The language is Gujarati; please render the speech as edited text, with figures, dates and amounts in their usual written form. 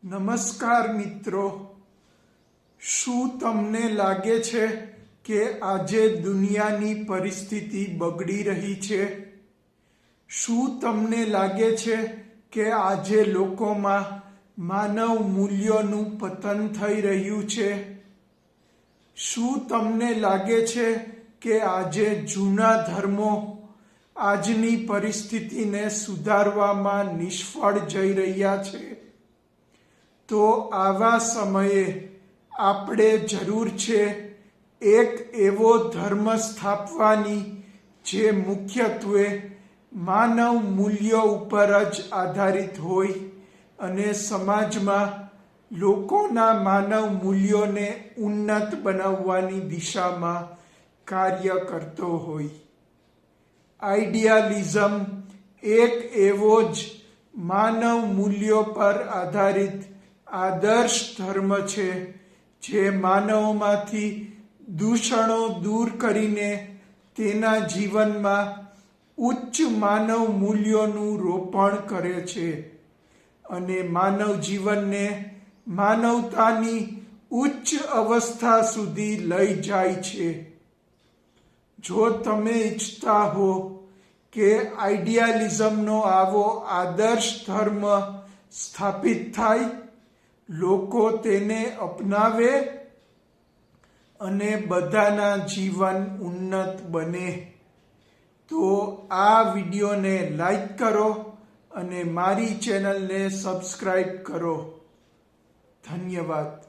નમસ્કાર મિત્રો, શું તમને લાગે છે કે આજે દુનિયાની પરિસ્થિતિ બગડી રહી છે? શું તમને લાગે છે કે આજે લોકોમાં માનવ મૂલ્યોનું પતન થઈ રહ્યું છે? શું તમને લાગે છે કે આજે જૂના ધર્મો આજની પરિસ્થિતિને સુધારવામાં નિષ્ફળ જઈ રહ્યા છે? તો આવા સમયે આપણે જરૂર છે એક એવો ધર્મ સ્થાપવાની જે મુખ્યત્વે માનવ મૂલ્યો ઉપર જ આધારિત હોય અને સમાજમાં લોકોના માનવ મૂલ્યોને ઉન્નત બનાવવાની દિશામાં કાર્ય કરતો હોય. આઈડિયાલિઝમ એક એવો જ માનવ મૂલ્યો પર આધારિત આદર્શ ધર્મ છે જે માનવમાંથી દૂષણો દૂર કરીને તેના જીવનમાં ઉચ્ચ માનવ મૂલ્યોનું રોપણ કરે છે અને માનવ જીવનને માનવતાની ઉચ્ચ અવસ્થા સુધી લઈ જાય છે. જો તમે ઈચ્છતા હો કે આઈડિયાલિઝમનો આવો આદર્શ ધર્મ સ્થાપિત થાય, લોકો તેને અપનાવે અને બધાના જીવન ઉન્નત બને, તો આ વિડીયોને લાઈક કરો અને મારી ચેનલને સબસ્ક્રાઈબ કરો. ધન્યવાદ.